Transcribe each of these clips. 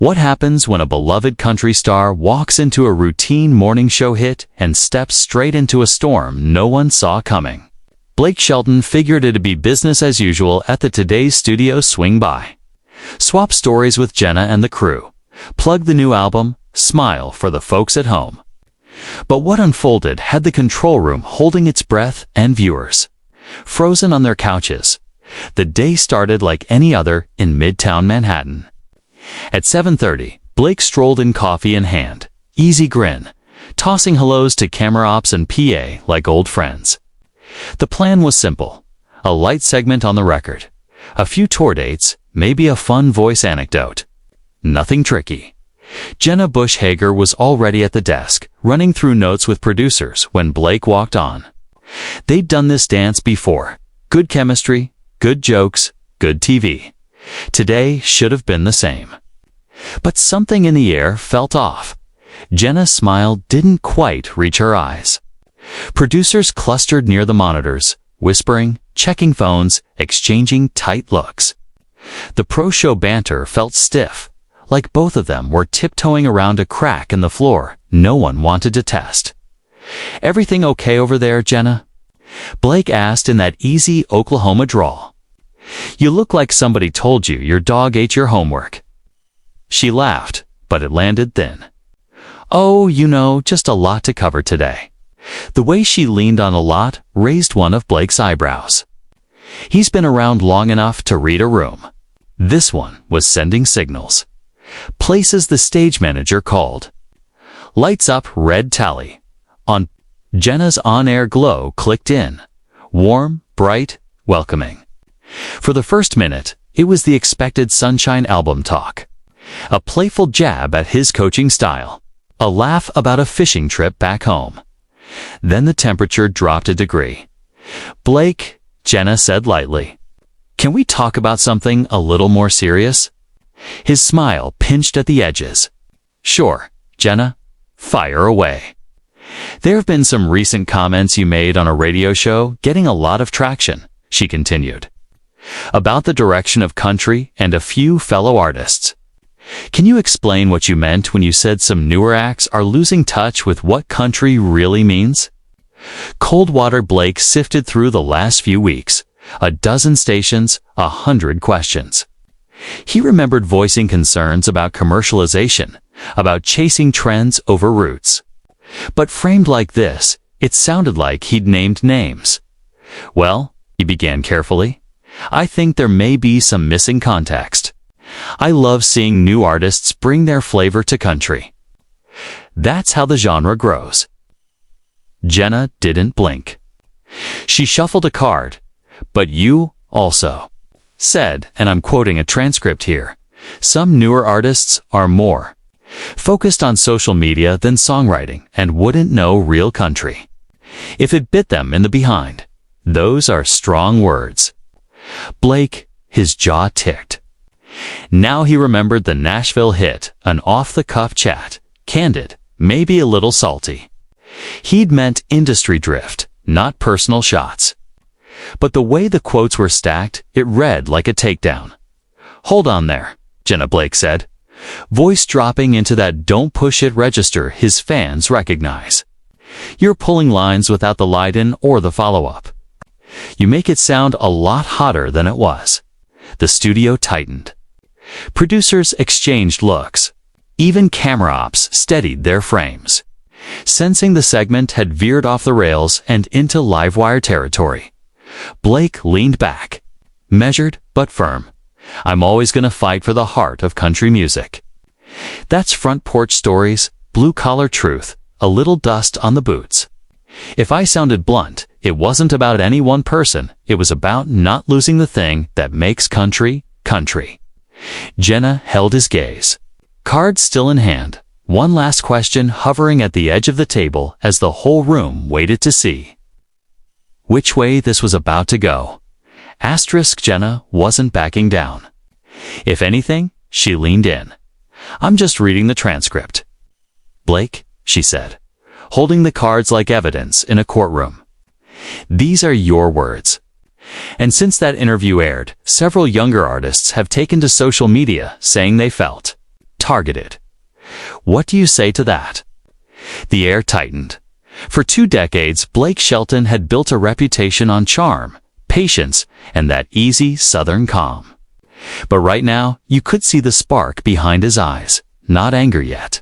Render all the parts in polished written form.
What happens when a beloved country star walks into a routine morning show hit and steps straight into a storm no one saw coming? Blake Shelton figured it'd be business as usual at the Today's Studio swing by. Swap stories with Jenna and the crew. Plug the new album, smile for the folks at home. But what unfolded had the control room holding its breath and viewers frozen on their couches. The day started like any other in Midtown Manhattan. At 7:30, Blake strolled in, coffee in hand, easy grin, tossing hellos to camera ops and PA like old friends. The plan was simple: a light segment on the record, a few tour dates, maybe a fun voice anecdote. Nothing tricky. Jenna Bush Hager was already at the desk, running through notes with producers when Blake walked on. They'd done this dance before. Good chemistry, good jokes, good TV. Today should have been the same. But something in the air felt off. Jenna's smile didn't quite reach her eyes. Producers clustered near the monitors, whispering, checking phones, exchanging tight looks. The pro-show banter felt stiff, like both of them were tiptoeing around a crack in the floor no one wanted to test. "Everything okay over there, Jenna?" Blake asked in that easy Oklahoma drawl. "You look like somebody told you your dog ate your homework." She laughed, but it landed thin. "Oh, just a lot to cover today." The way she leaned on a lot raised one of Blake's eyebrows. He's been around long enough to read a room. This one was sending signals. Places the stage manager called. Lights up, red tally. On Jenna's on-air glow clicked in. Warm, bright, welcoming. For the first minute, it was the expected Sunshine album talk. A playful jab at his coaching style. A laugh about a fishing trip back home. Then the temperature dropped a degree. "Blake," Jenna said lightly, "can we talk about something a little more serious?" His smile pinched at the edges. "Sure, Jenna, fire away." "There have been some recent comments you made on a radio show getting a lot of traction," she continued. "About the direction of country and a few fellow artists. Can you explain what you meant when you said some newer acts are losing touch with what country really means?" Coldwater Blake sifted through the last few weeks. A dozen stations, 100 questions. He remembered voicing concerns about commercialization, about chasing trends over roots. But framed like this, it sounded like he'd named names. "Well," he began carefully, "I think there may be some missing context. I love seeing new artists bring their flavor to country. That's how the genre grows." Jenna didn't blink. She shuffled a card. "But you also said," and I'm quoting a transcript here, "some newer artists are more focused on social media than songwriting and wouldn't know real country if it bit them in the behind." Those are strong words. Blake, his jaw ticked. Now he remembered the Nashville hit, an off-the-cuff chat, candid, maybe a little salty. He'd meant industry drift, not personal shots. But the way the quotes were stacked, it read like a takedown. "Hold on there," Jenna Blake said, voice dropping into that don't push it register his fans recognize. "You're pulling lines without the lead-in or the follow-up. You make it sound a lot hotter than it was." The studio tightened. Producers exchanged looks. Even camera ops steadied their frames, sensing the segment had veered off the rails and into livewire territory. Blake leaned back, measured but firm. "I'm always going to fight for the heart of country music. That's front porch stories, blue-collar truth, a little dust on the boots. If I sounded blunt, it wasn't about any one person, it was about not losing the thing that makes country, country." Jenna held his gaze. Cards still in hand, one last question hovering at the edge of the table as the whole room waited to see which way this was about to go. Jenna wasn't backing down. If anything, she leaned in. "I'm just reading the transcript." "Blake," she said, holding the cards like evidence in a courtroom, "these are your words. And since that interview aired, several younger artists have taken to social media saying they felt targeted. What do you say to that? The air tightened. For 2 decades, Blake Shelton had built a reputation on charm, patience, and that easy Southern calm. But right now, you could see the spark behind his eyes, not anger yet.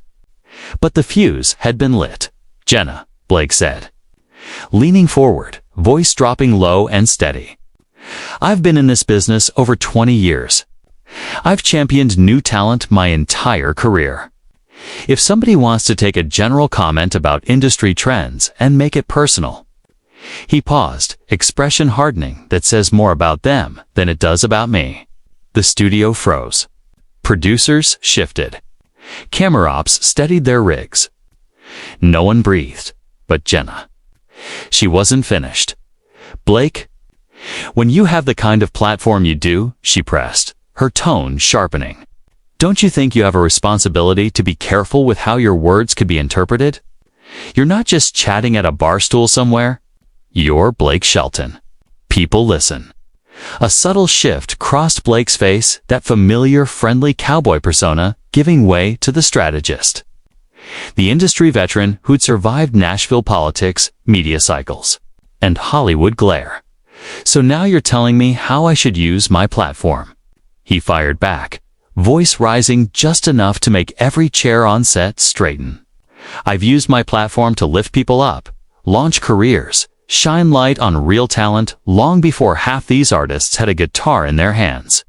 But the fuse had been lit. "Jenna," Blake said, leaning forward, voice dropping low and steady. "I've been in this business over 20 years. I've championed new talent my entire career. If somebody wants to take a general comment about industry trends and make it personal." He paused, expression hardening that says more about them than it does about me. The studio froze. Producers shifted. Camera ops steadied their rigs. No one breathed, but Jenna. She wasn't finished. "Blake, when you have the kind of platform you do," she pressed, her tone sharpening, "don't you think you have a responsibility to be careful with how your words could be interpreted? You're not just chatting at a bar stool somewhere. You're Blake Shelton. People listen." A subtle shift crossed Blake's face, that familiar, friendly cowboy persona giving way to the strategist. The industry veteran who'd survived Nashville politics, media cycles, and Hollywood glare. "So now you're telling me how I should use my platform?" He fired back, voice rising just enough to make every chair on set straighten. "I've used my platform to lift people up, launch careers, shine light on real talent long before half these artists had a guitar in their hands."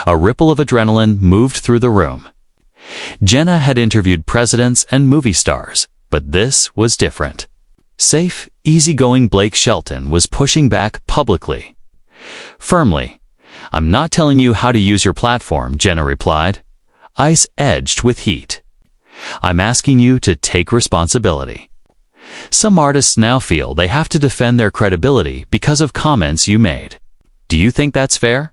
A ripple of adrenaline moved through the room. Jenna had interviewed presidents and movie stars, but this was different. Safe, easygoing Blake Shelton was pushing back publicly. Firmly. "I'm not telling you how to use your platform," Jenna replied, ice edged with heat. "I'm asking you to take responsibility. Some artists now feel they have to defend their credibility because of comments you made. Do you think that's fair?"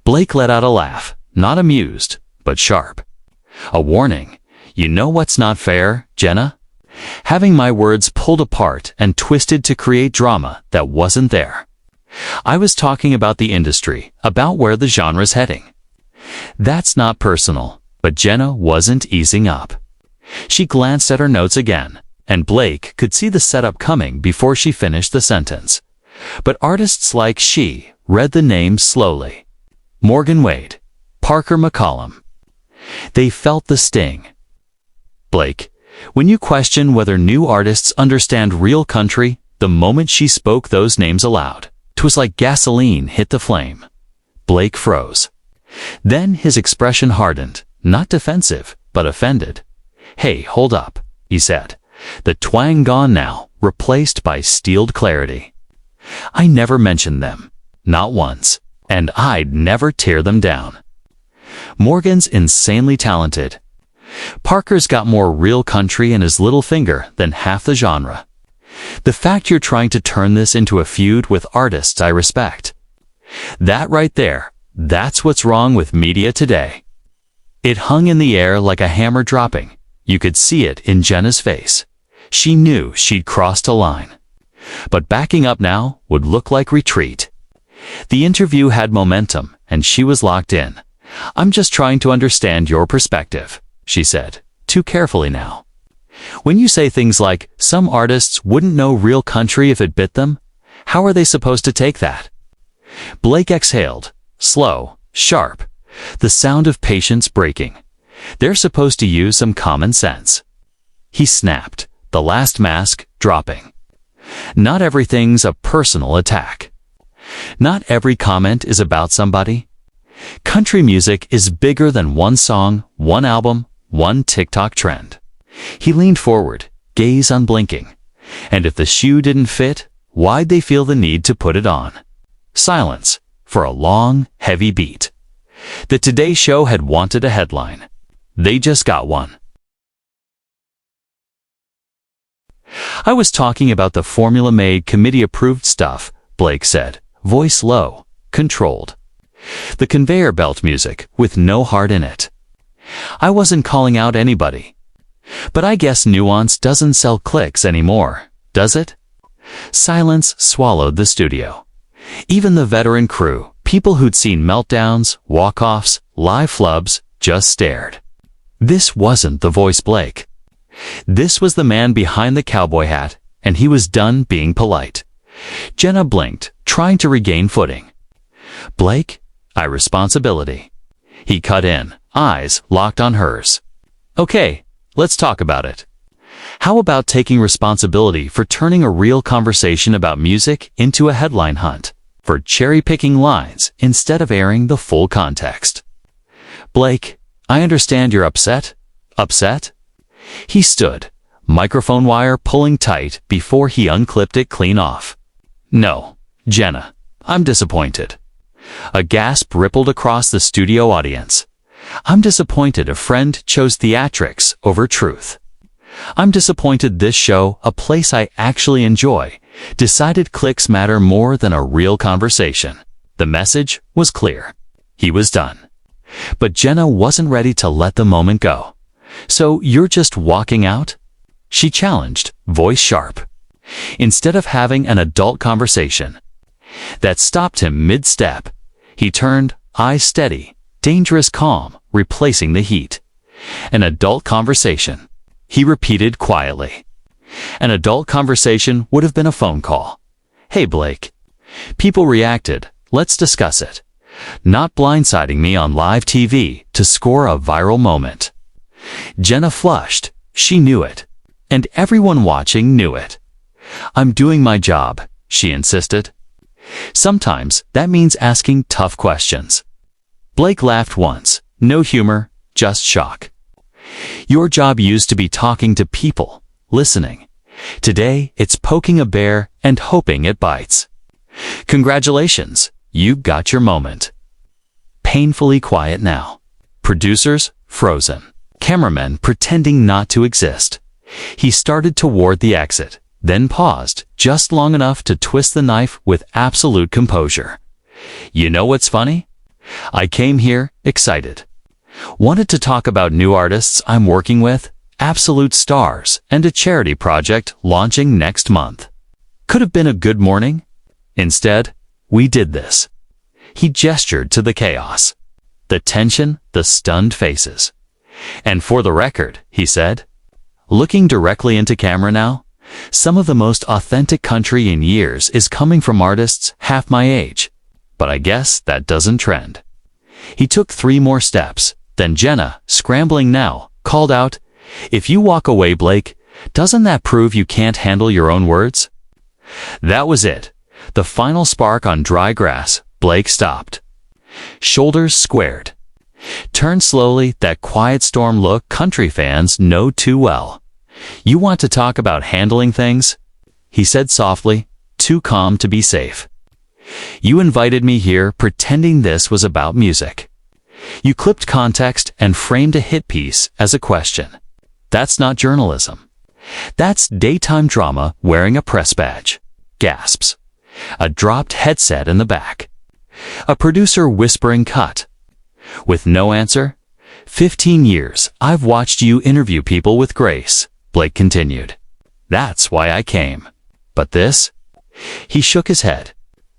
Blake let out a laugh, not amused, but sharp. "A warning. You know what's not fair, Jenna? Having my words pulled apart and twisted to create drama that wasn't there. I was talking about the industry, about where the genre's heading." That's not personal, but Jenna wasn't easing up. She glanced at her notes again, and Blake could see the setup coming before she finished the sentence. But artists like she read the names slowly. Morgan Wade, Parker McCollum. They felt the sting. "Blake, when you question whether new artists understand real country, the moment she spoke those names aloud, 'twas like gasoline hit the flame." Blake froze. Then his expression hardened, not defensive, but offended. "Hey, hold up," he said. The twang gone now, replaced by steeled clarity. "I never mentioned them. Not once. And I'd never tear them down. Morgan's insanely talented. Parker's got more real country in his little finger than half the genre. The fact you're trying to turn this into a feud with artists I respect. That right there, that's what's wrong with media today." It hung in the air like a hammer dropping. You could see it in Jenna's face. She knew she'd crossed a line. But backing up now would look like retreat. The interview had momentum, and she was locked in. "I'm just trying to understand your perspective," she said, too carefully now. "When you say things like, some artists wouldn't know real country if it bit them, how are they supposed to take that?" Blake exhaled, slow, sharp, the sound of patience breaking. "They're supposed to use some common sense." He snapped, the last mask dropping. "Not everything's a personal attack. Not every comment is about somebody. Country music is bigger than one song, one album, one TikTok trend." He leaned forward, gaze unblinking. "And if the shoe didn't fit, why'd they feel the need to put it on?" Silence, for a long, heavy beat. The Today Show had wanted a headline. They just got one. "I was talking about the formula-made, committee-approved stuff," Blake said, voice low, controlled. "The conveyor belt music, with no heart in it. I wasn't calling out anybody. But I guess nuance doesn't sell clicks anymore, does it?" Silence swallowed the studio. Even the veteran crew, people who'd seen meltdowns, walk-offs, live flubs, just stared. This wasn't the voice Blake. This was the man behind the cowboy hat, and he was done being polite. Jenna blinked, trying to regain footing. "Blake, responsibility." He cut in, eyes locked on hers. "Okay, let's talk about it. How about taking responsibility for turning a real conversation about music into a headline hunt, for cherry-picking lines instead of airing the full context?" "Blake, I understand you're upset." "Upset?" He stood, microphone wire pulling tight before he unclipped it clean off. "No, Jenna, I'm disappointed." A gasp rippled across the studio audience. "I'm disappointed a friend chose theatrics over truth. I'm disappointed this show, a place I actually enjoy, decided clicks matter more than a real conversation." The message was clear. He was done. But Jenna wasn't ready to let the moment go. "So you're just walking out?" she challenged, voice sharp. Instead of having an adult conversation. That stopped him mid-step. He turned, eyes steady, dangerous calm, replacing the heat. "An adult conversation," he repeated quietly. An adult conversation would have been a phone call. "Hey Blake." People reacted, "Let's discuss it." Not blindsiding me on live TV to score a viral moment. Jenna flushed. She knew it. And everyone watching knew it. "I'm doing my job," she insisted. Sometimes that means asking tough questions. Blake laughed once. No humor, just shock. "Your job used to be talking to people, listening. Today, it's poking a bear and hoping it bites. Congratulations, you got your moment." Painfully quiet now. Producers frozen. Cameramen pretending not to exist. He started toward the exit, then paused just long enough to twist the knife with absolute composure. "You know what's funny? I came here excited. Wanted to talk about new artists I'm working with, absolute stars, and a charity project launching next month. Could have been a good morning. Instead, we did this." He gestured to the chaos. The tension, the stunned faces. "And for the record," he said, looking directly into camera now, "some of the most authentic country in years is coming from artists half my age. But I guess that doesn't trend." He took 3 more steps, then Jenna, scrambling now, called out, "If you walk away, Blake, doesn't that prove you can't handle your own words?" That was it. The final spark on dry grass. Blake stopped. Shoulders squared. Turned slowly, that quiet storm look country fans know too well. "You want to talk about handling things?" he said softly, too calm to be safe. "You invited me here pretending this was about music. You clipped context and framed a hit piece as a question. That's not journalism. That's daytime drama wearing a press badge." Gasps. A dropped headset in the back. A producer whispering cut. With no answer. 15 years, I've watched you interview people with grace," Blake continued. "That's why I came. But this?" He shook his head.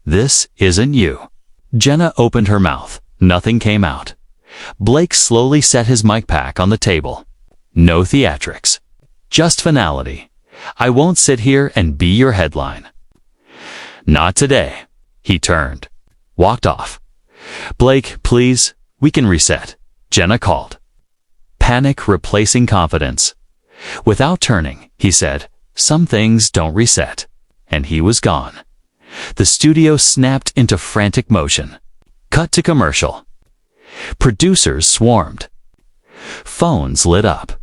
"This isn't you." Jenna opened her mouth. Nothing came out. Blake slowly set his mic pack on the table. "No theatrics. Just finality. I won't sit here and be your headline." "Not today." He turned. Walked off. "Blake, please, we can reset," Jenna called. Panic replacing confidence. Without turning, he said, "Some things don't reset." And he was gone. The studio snapped into frantic motion. Cut to commercial. Producers swarmed. Phones lit up.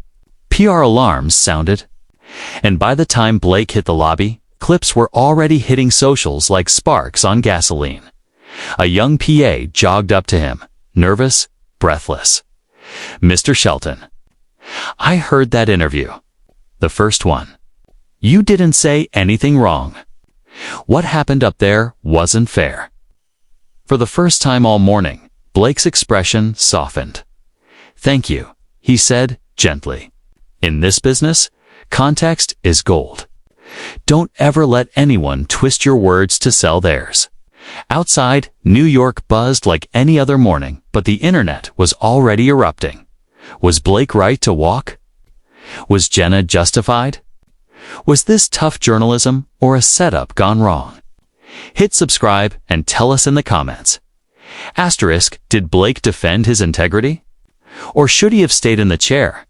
PR alarms sounded. And by the time Blake hit the lobby, clips were already hitting socials like sparks on gasoline. A young PA jogged up to him, nervous, breathless. "Mr. Shelton, I heard that interview. The first one. You didn't say anything wrong. What happened up there wasn't fair." For the first time all morning, Blake's expression softened. "Thank you," he said gently. "In this business, context is gold. Don't ever let anyone twist your words to sell theirs." Outside, New York buzzed like any other morning, but the internet was already erupting. Was Blake right to walk? Was Jenna justified? Was this tough journalism or a setup gone wrong? Hit subscribe and tell us in the comments. Asterisk, did Blake defend his integrity? Or should he have stayed in the chair?